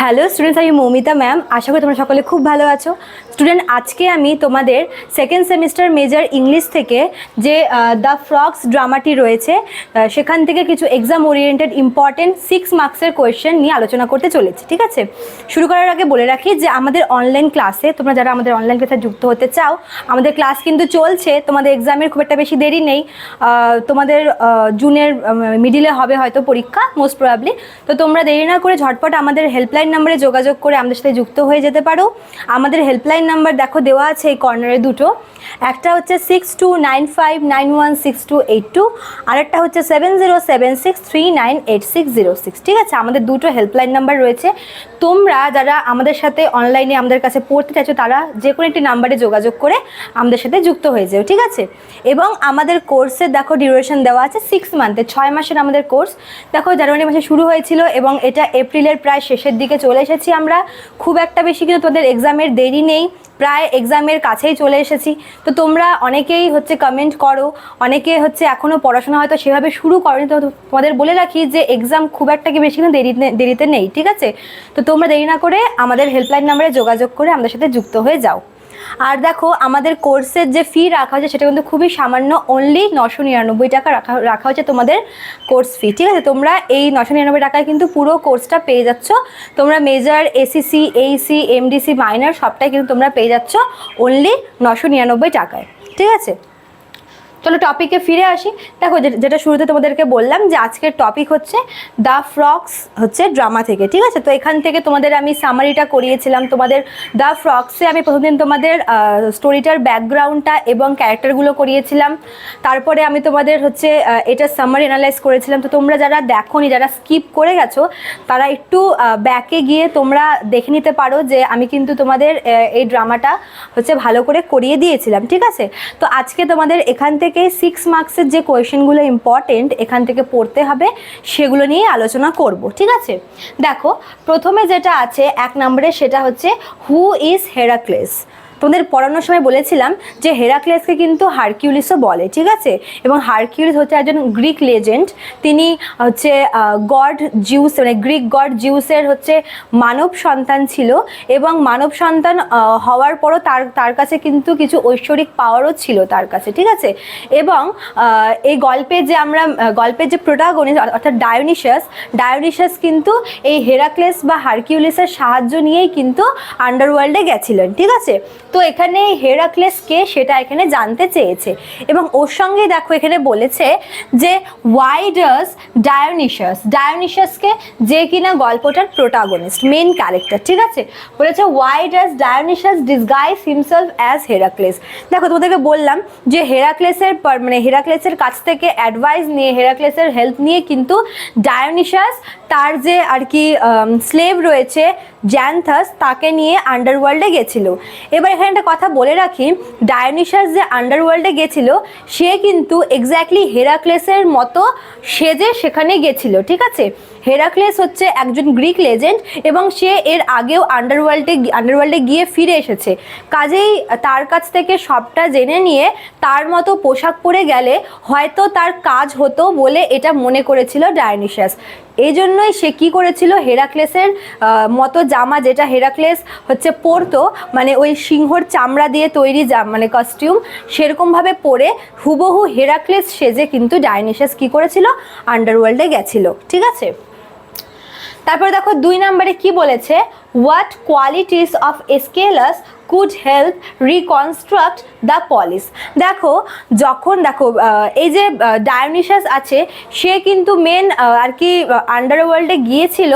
Hello students, আমি Moumita ma'am. আশা করি তোমরা সকলে খুব ভালো আছো। স্টুডেন্ট, আজকে আমি তোমাদের সেকেন্ড সেমিস্টার মেজর ইংলিশ থেকে যে দ্য ফ্রগস ড্রামাটি রয়েছে সেখান থেকে কিছু এক্সাম ওরিয়েন্টেড ইম্পর্টেন্ট 6 মার্কসের কোয়েশ্চেন নিয়ে আলোচনা করতে চলেছি। ঠিক আছে, শুরু করার আগে বলে রাখি যে আমাদের অনলাইন ক্লাসে তোমরা যারা আমাদের অনলাইন ক্লাসে যুক্ত হতে চাও, আমাদের ক্লাস কিন্তু চলছে। তোমাদের এক্সামের খুব একটা বেশি দেরি নেই। তোমাদের জুনের মিডিলে হবে হয়তো পরীক্ষা, মোস্ট প্রবাবলি। তো তোমরা দেরি না করে ঝটপট আমাদের হেল্পলাইন নাম্বারে যোগাযোগ করে আমাদের সাথে যুক্ত হয়ে যেতে পারো। আমাদের হেল্পলাইন নাম্বার দেখো দেওয়া আছে এই কর্নারে দুটো। একটা হচ্ছে 6295916282, আরেকটা হচ্ছে 7076398606। ঠিক আছে, আমাদের দুটো হেল্পলাইন নাম্বার রয়েছে। তোমরা যারা আমাদের সাথে অনলাইনে আমাদের কাছে পড়তে চাইছো তারা যে কোনো একটি নাম্বারে যোগাযোগ করে আমাদের সাথে যুক্ত হয়ে যাও। ঠিক আছে, এবং আমাদের কোর্সের দেখো ডিউরেশন দেওয়া আছে 6 মান্থের, 6 মাসের আমাদের কোর্স। দেখো জানুয়ারি মাসে শুরু হয়েছিল এবং এটা এপ্রিলের প্রায় শেষের দিকে চলে এসেছি আমরা। খুব একটা বেশি কিন্তু তোমাদের এক্সামের দেরি নেই, প্রায় এক্সামের কাছেই চলে এসেছি। তো তোমরা অনেকেই কমেন্ট করো, অনেকে এখনও পড়াশোনা হয়তো সেভাবে শুরু করনি। তো তোমাদের বলে রাখি যে এক্সাম খুব একটা কি বেশি কিন্তু দেরিতে নেই। ঠিক আছে, তো তোমরা দেরি না করে আমাদের হেল্পলাইন নাম্বারে যোগাযোগ করে আমাদের সাথে যুক্ত হয়ে যাও। আর দেখো আমাদের কোর্সের যে ফি রাখা হয়েছে সেটা কিন্তু খুবই সামান্য, অনলি 999 টাকা রাখা হয়েছে তোমাদের কোর্স ফি। ঠিক আছে, তোমরা এই 999 টাকায় কিন্তু পুরো কোর্সটা পেয়ে যাচ্ছ। তোমরা major, ACC, Aisi, MDC, minor সবটাই কিন্তু তোমরা পেয়ে যাচ্ছ অনলি 999 টাকায়। ঠিক আছে, চলো টপিকে ফিরে আসি। দেখো যেটা শুরুতে তোমাদেরকে বললাম যে আজকের টপিক হচ্ছে দ্য ফ্রগস ড্রামা থেকে। ঠিক আছে, তো এখান থেকে তোমাদের আমি সামারিটা করিয়েছিলাম। তোমাদের দ্য ফ্রগসে আমি প্রথমদিন তোমাদের স্টোরিটার ব্যাকগ্রাউন্ডটা এবং ক্যারেক্টারগুলো করিয়েছিলাম। তারপরে আমি তোমাদের এটা সামারি অ্যানালাইজ করেছিলাম। তো তোমরা যারা দেখোনি, যারা স্কিপ করে গেছো, তারা একটু ব্যাকে গিয়ে তোমরা দেখে নিতে পারো যে আমি কিন্তু তোমাদের এই ড্রামাটা ভালো করে করিয়ে দিয়েছিলাম। ঠিক আছে, তো আজকে তোমাদের এখান থেকে 6 মার্কসের যে কোয়েশ্চেনগুলো ইম্পর্টেন্ট এখান থেকে পড়তে হবে সেগুলো নিয়ে আলোচনা করব। ঠিক আছে, দেখো প্রথমে যেটা আছে 1 নম্বরে, সেটা হচ্ছে হু ইজ হেরাক্লেস। তোমাদের পড়ানোর সময় বলেছিলাম যে হেরাক্লেসকে কিন্তু হারকিউলিসও বলে। ঠিক আছে, এবং হারকিউলিস হচ্ছে একজন গ্রিক লেজেন্ড। তিনি গড জিউস, মানে গ্রিক গড জিউসের মানব সন্তান ছিল, এবং মানব সন্তান হওয়ার পরও তার কাছে কিন্তু কিছু ঐশ্বরিক পাওয়ারও ছিল তার কাছে। ঠিক আছে, এবং এই গল্পের যে প্রোটাগনিস্ট অর্থাৎ ডায়োনিশাস কিন্তু এই হেরাক্লেস বা হারকিউলিসের সাহায্য নিয়েই কিন্তু আন্ডারওয়ার্ল্ডে গেছিলেন। ঠিক আছে, তো এখানে হেরাক্লেস কে সেটা এখানে জানতে চেয়েছে, এবং ওর সঙ্গে দেখো এখানে বলেছে যে ওয়াই ডাজ ডায়োনিশাসকে, যে কিনা গল্পটার প্রোটাগনিস্ট, মেন ক্যারেক্টার। ঠিক আছে, বলেছে why does Dionysus disguise himself as Heracles. দেখো তোমাদেরকে বললাম যে হেরাক্লেসের কাছ থেকে অ্যাডভাইস নিয়ে, হেরাক্লেসের হেল্প নিয়ে কিন্তু ডায়োনিশাস তার যে আর কি স্লেভ রয়েছে জ্যান্থাস, তাকে নিয়ে আন্ডারওয়ার্ল্ডে গেছিল। এবার এখানে একটা কথা বলে রাখি, ডায়োনিশাস যে আন্ডারওয়ার্ল্ডে গেছিল সে কিন্তু এক্স্যাক্টলি হেরাক্লেসের মতো সেজে সেখানে গেছিল। ঠিক আছে, হেরাক্লেস একজন গ্রিক লেজেন্ড এবং সে এর আগেও আন্ডারওয়ার্ল্ডে গিয়ে ফিরে এসেছে। কাজেই তার কাছ থেকে সবটা জেনে নিয়ে তার মতো পোশাক পরে গেলে হয়তো তার কাজ হতো বলে এটা মনে করেছিল ডায়োনিশাস। এই জন্যই সে কী করেছিল, হেরাক্লেসের মতো জামা, যেটা হেরাক্লেস পরতো, মানে ওই সিংহর চামড়া দিয়ে তৈরি মানে কস্টিউম, সেরকমভাবে পরে হুবহু হেরাক্লেস সেজে কিন্তু ডায়োনিশাস কী করেছিল, আন্ডারওয়ার্ল্ডে গেছিল। ঠিক আছে, তারপরে দেখো 2 নম্বরে কি বলেছে, what qualities of Aeschylus could help reconstruct the polis. দেখো এই যে ডায়োনিশাস আছে, সে কিন্তু মেন আর কি আন্ডারওয়ার্ল্ডে গিয়েছিল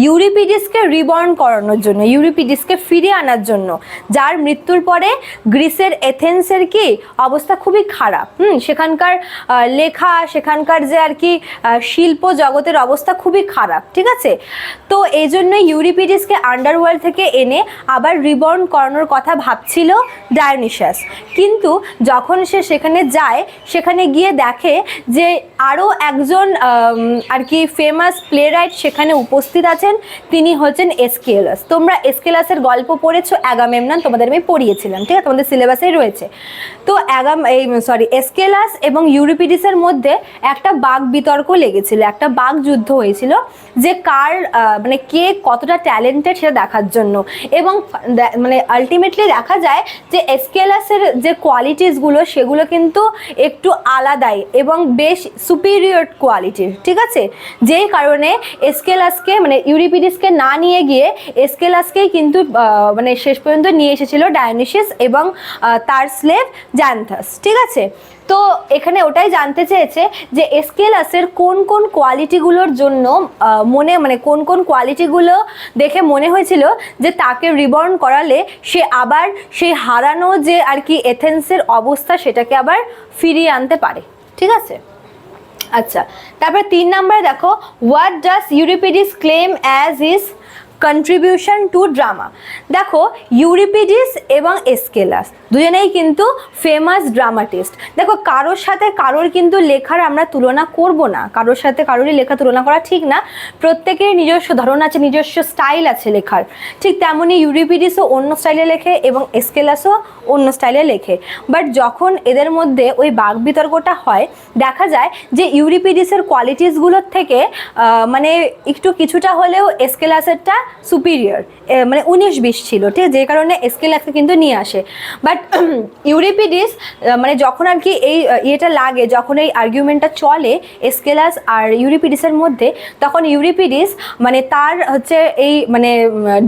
ইউরিপিডিসকে রিবর্ন করানোর জন্য, ইউরিপিডিসকে ফিরিয়ে আনার জন্য, যার মৃত্যুর পরে গ্রিসের এথেন্সের কি অবস্থা খুবই খারাপ। সেখানকার লেখা, সেখানকার যে আর কি শিল্প জগতের অবস্থা খুবই খারাপ। ঠিক আছে, তো এই জন্য ইউরিপিডিসকে আন্ডারওয়ার্ল্ড থেকে এনে আবার রিবর্ন করানোর কথা ভাবছিল ডায়োনিসাস। কিন্তু যখন সে সেখানে যায়, সেখানে গিয়ে দেখে যে আরও একজন আর কি ফেমাস প্লে রাইট সেখানে উপস্থিত আছেন, তিনি হচ্ছেন এসকেলাস। তোমরা এসকেলাসের গল্প পড়েছো, অ্যাগামেমনন তোমাদের আমি পড়িয়েছিলাম, ঠিক আছে, তোমাদের সিলেবাসেই রয়েছে। তো এসকেলাস এবং ইউরিপিডিসের মধ্যে একটা বাক বিতর্ক লেগেছিল, একটা বাক যুদ্ধ হয়েছিল যে কার মানে কে কতটা ট্যালেন্টেড সেটা দেখার জন্য। এবং মানে আলটিমেটলি দেখা যায় যে এসকেলাসের যে কোয়ালিটিসগুলো সেগুলো কিন্তু একটু আলাদাই এবং বেশ সুপিরিয়র কোয়ালিটির, ঠিক আছে। যেই কারণে এসকেলাসকে মানে ইউরিপিডিসকে না নিয়ে গিয়ে এসকেলাসকেই কিন্তু মানে শেষ পর্যন্ত নিয়ে এসেছিল ডায়োনিসিয়াস এবং তার স্লেভ জ্যান্থাস, ঠিক আছে। তো এখানে ওটাই জানতে চেয়েছে যে এসকেলাসের কোন কোন কোয়ালিটিগুলোর জন্য মানে কোন কোন কোয়ালিটিগুলো দেখে মনে হয়েছিল যে তাকে রিবর্ন করালে সে আবার সেই হারানো যে আর কি এথেন্সের অবস্থা সেটাকে আবার ফিরিয়ে আনতে পারে, ঠিক আছে। আচ্ছা, তারপরে 3 নম্বরে দেখো, what does Euripides claim as his contribution to drama. দেখো ইউরিপিডিস এবং এসকেলাস দুজনেই কিন্তু ফেমাস ড্রামাটিস্ট। দেখো কারোর সাথে কারোর কিন্তু লেখার আমরা তুলনা করব না, কারোর সাথে কারোরই লেখা তুলনা করা ঠিক না। প্রত্যেকের নিজস্ব ধরন আছে, নিজস্ব স্টাইল আছে লেখার। ঠিক তেমনই ইউরিপিডিসও অন্য স্টাইলে লেখে এবং এসকেলাসও অন্য স্টাইলে লেখে। বাট যখন এদের মধ্যে ওই বাক বিতর্কটা হয়, দেখা যায় যে ইউরিপিডিসের কোয়ালিটিসগুলোর থেকে মানে একটু কিছুটা হলেও এসকেলাসেরটা সুপিরিয়র, মানে 19-20 ছিল, ঠিক, যে কারণে এসকেলাসকে কিন্তু নিয়ে আসে। বাট ইউরিপিডিস মানে যখন আর কি এই ইয়েটা লাগে, যখন এই আর্গুমেন্টটা চলে এসকেলাস আর ইউরিপিডিসের মধ্যে, তখন ইউরিপিডিস মানে তার হচ্ছে এই মানে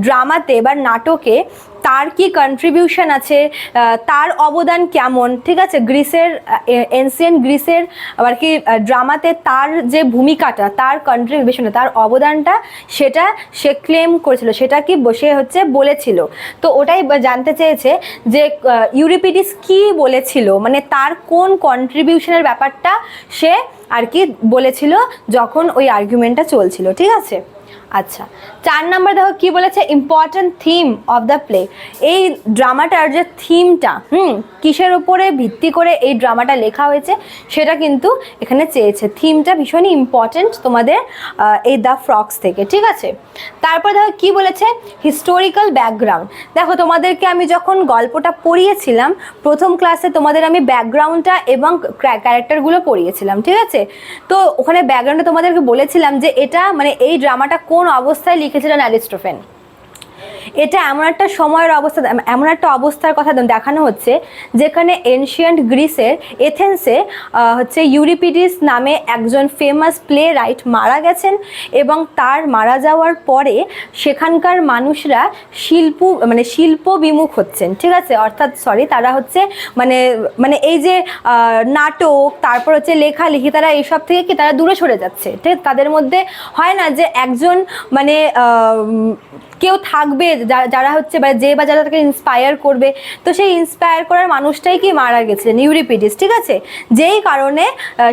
ড্রামাতে বা নাটকে তার কি কন্ট্রিবিউশন আছে, তার অবদান কেমন, ঠিক আছে, গ্রিসের এনসিয়েন্ট গ্রিসের আর কি ড্রামাতে তার যে ভূমিকাটা, তার কন্ট্রিবিউশনটা, তার অবদানটা, সেটা সে ক্লেম করেছিল, সেটা কি সে হচ্ছে বলেছিল। তো ওটাই জানতে চেয়েছে যে ইউরিপিডিস কি বলেছিল, মানে তার কোন কন্ট্রিবিউশনের ব্যাপারটা সে আর কি বলেছিল যখন ওই আর্গুমেন্টটা চলছিল, ঠিক আছে। আচ্ছা, 4 নম্বর দেখো কি বলেছে, important theme of the play. এই ড্রামাটার যে থিমটা কিসের উপরে ভিত্তি করে এই ড্রামাটা লেখা হয়েছে সেটা কিন্তু এখানে চেয়েছে। থিমটা ভীষণই ইম্পর্টেন্ট তোমাদের এই দ্য ফ্রগস থেকে, ঠিক আছে। তারপর দেখো কি বলেছে, হিস্টোরিক্যাল ব্যাকগ্রাউন্ড। দেখো তোমাদেরকে আমি যখন গল্পটা পড়িয়েছিলাম প্রথম ক্লাসে, তোমাদের আমি ব্যাকগ্রাউন্ডটা এবং ক্যারেক্টারগুলো পড়িয়েছিলাম, ঠিক আছে। তো ওখানে ব্যাকগ্রাউন্ডে তোমাদেরকে বলেছিলাম যে এটা মানে এই ড্রামাটা কোন অবস্থায় লিখেছিলেন অ্যারিস্টোফেন। এটা এমন একটা সময়ের অবস্থা, এমন একটা অবস্থার কথা দেখানো হচ্ছে যেখানে এনশিয়েন্ট গ্রিসের এথেন্সে হচ্ছে ইউরিপিডিস নামে একজন ফেমাস প্লে রাইট মারা গেছেন এবং তার মারা যাওয়ার পরে সেখানকার মানুষরা শিল্প বিমুখ হচ্ছেন, ঠিক আছে। অর্থাৎ তারা হচ্ছে মানে এই যে নাটক, তারপর হচ্ছে লেখালেখি, তারা এইসব থেকে কি তারা দূরে সরে যাচ্ছে, ঠিক। তাদের মধ্যে হয় না যে একজন মানে কেউ থাকবে যারা হচ্ছে যারা তাকে ইন্সপায়ার করবে, তো সেই ইন্সপায়ার করার মানুষটাই কি মারা গেছিলেন, ইউরিপিডিস, ঠিক আছে। যেই কারণে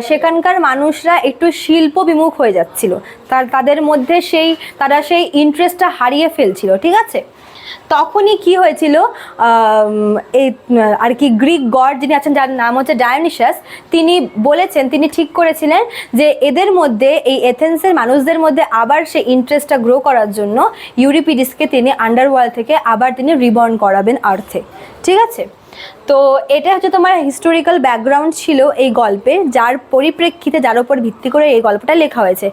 সেখানকার মানুষরা একটু শিল্প বিমুখ হয়ে যাচ্ছিল, তাদের মধ্যে তারা সেই ইন্টারেস্টটা হারিয়ে ফেলছিল, ঠিক আছে। তখনই কি হয়েছিল, এই আর কি গ্রিক গড যিনি আছেন যার নাম হচ্ছে ডায়োনিসাস, তিনি ঠিক করেছিলেন যে এদের মধ্যে এই এথেন্সের মানুষদের মধ্যে আবার সেই ইন্টারেস্টটা গ্রো করার জন্য ইউরিপিডিসকে তিনি আন্ডারওয়ার্ল্ড থেকে আবার তিনি রিবর্ন করাবেন আর্থে, ঠিক আছে। তো এটা হচ্ছে তোমার হিস্টোরিক্যাল ব্যাকগ্রাউন্ড ছিল এই গল্পে, যার পরিপ্রেক্ষিতে, যার উপর ভিত্তি করে এই গল্পটা লেখা হয়েছে।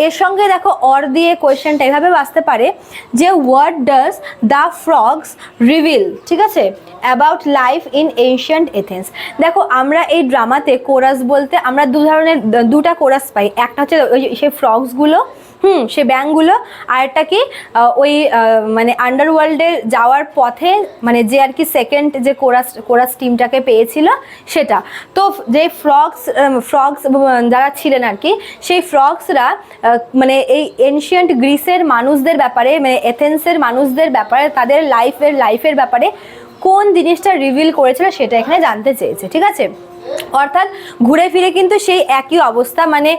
এর সঙ্গে দেখো অর দিয়ে কোয়েশ্চেনটা এভাবে আসতে পারে যে what does the frogs reveal, ঠিক আছে, about life in ancient Athens. দেখো আমরা এই ড্রামাতে কোরাস বলতে আমরা দুটা কোরাস পাই। একটা হচ্ছে ওই সেই ফ্রগসগুলো, সে ব্যাঙগুলো, আর একটা কি ওই মানে আন্ডারওয়ার্ল্ডে যাওয়ার পথে মানে যে আর কি সেকেন্ড যে কোরাস টিমটাকে পেয়েছিল সেটা। তো যে ফ্রগস যারা ছিলেন আর কি, সেই ফ্রগসরা মানে এই এনশিয়েন্ট গ্রিসের মানুষদের ব্যাপারে, মানে এথেন্সের মানুষদের ব্যাপারে, তাদের লাইফের ব্যাপারে কোন জিনিসটা রিভিল করেছিল সেটা এখানে জানতে চেয়েছে, ঠিক আছে। অর্থাৎ ঘুরে ফিরে কিন্তু সেই একই অবস্থা, মানে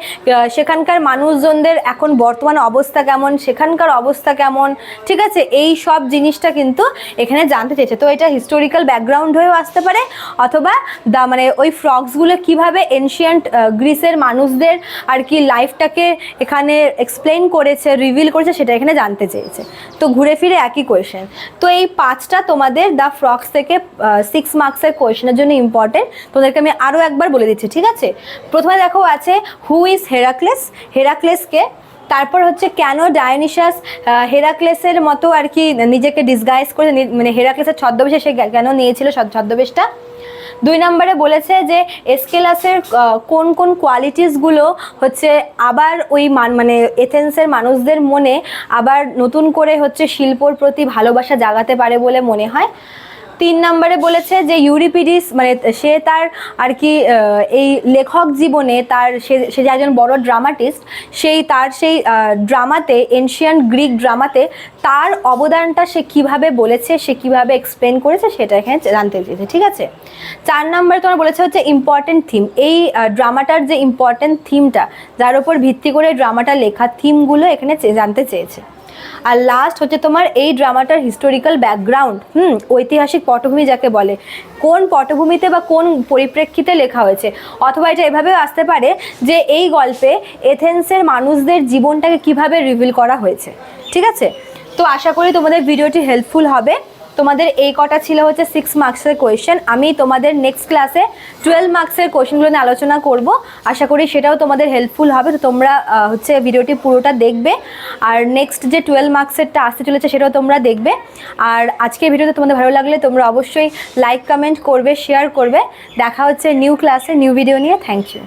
সেখানকার মানুষজনদের এখন বর্তমান অবস্থা কেমন, সেখানকার অবস্থা কেমন, ঠিক আছে, এই সব জিনিসটা কিন্তু এখানে জানতে চেয়েছে। তো এটা হিস্টোরিক্যাল ব্যাকগ্রাউন্ড হয়েও আসতে পারে, অথবা মানে ওই ফ্রগসগুলো কীভাবে এনশিয়েন্ট গ্রিসের মানুষদের আর কি লাইফটাকে এখানে এক্সপ্লেন করেছে, রিভিল করেছে, সেটা এখানে জানতে চেয়েছে। তো ঘুরে ফিরে একই কোয়েশ্চেন। তো এই 5টা তোমাদের দ্য ফ্রগস থেকে 6 মার্কসের কোয়েশ্চেনের জন্য ইম্পর্টেন্ট। তোমাদেরকে আমি আরও একবার বলে দিচ্ছি, ঠিক আছে। প্রথমে দেখো আছে হু ইজ হেরাক্লেস, হেরাক্লেসকে। তারপর হচ্ছে কেন ডায়োনিসাস হেরাক্লেসের মতো আর কি নিজেকে ডিসগাইজ করে, মানে হেরাক্লেসের ছদ্মবেশে সে কেন নিয়েছিল ছদ্মবেশটা। 2 নম্বরে বলেছে যে এসকেলাসের কোন কোন কোয়ালিটিসগুলো হচ্ছে আবার ওই মানে এথেন্সের মানুষদের মনে আবার নতুন করে হচ্ছে শিল্পর প্রতি ভালোবাসা জাগাতে পারে বলে মনে হয়। 3 নম্বরে বলেছে যে ইউরিপিডিস মানে সে তার আর কি এই লেখক জীবনে তার সে যে একজন বড় ড্রামাটিস্ট, সেই ড্রামাতে, এনশিয়ান্ট গ্রিক ড্রামাতে তার অবদানটা সে কিভাবে বলেছে, সে কিভাবে এক্সপ্লেন করেছে, সেটা এখানে জানতে চেয়েছে, ঠিক আছে। 4 নম্বরে তোমার বলেছে হচ্ছে ইম্পর্টেন্ট থিম, এই ড্রামাটার যে ইম্পর্টেন্ট থিমটা, যার উপর ভিত্তি করে ড্রামাটা লেখা, থিমগুলো এখানে জানতে চেয়েছে। আর লাস্ট হচ্ছে তোমার এই ড্রামাটার হিস্টোরিক্যাল ব্যাকগ্রাউন্ড, ঐতিহাসিক পটভূমি যাকে বলে, কোন পটভূমিতে বা কোন পরিপ্রেক্ষিতে লেখা হয়েছে। অথবা এটা এভাবেও আসতে পারে যে এই গল্পে এথেন্সের মানুষদের জীবনটাকে কিভাবে রিভিল করা হয়েছে, ঠিক আছে। তো আশা করি তোমাদের ভিডিওটি হেল্পফুল হবে। তোমাদের এই কটা ছিল হচ্ছে 6 মার্কসের কোয়েশ্চেন। আমি তোমাদের নেক্সট ক্লাসে 12 মার্কসের কোয়েশ্চেনগুলো নিয়ে আলোচনা করব, আশা করি সেটাও তোমাদের হেল্পফুল হবে। তো তোমরা হচ্ছে ভিডিওটি পুরোটা দেখবে, আর নেক্সট যে 12 মার্কসেরটা আসতে চলেছে সেটাও তোমরা দেখবে। আর আজকের ভিডিওতে তোমাদের ভালো লাগলে তোমরা অবশ্যই লাইক, কমেন্ট করবে, শেয়ার করবে। দেখা হচ্ছে নিউ ক্লাসে নিউ ভিডিও নিয়ে। Thank you.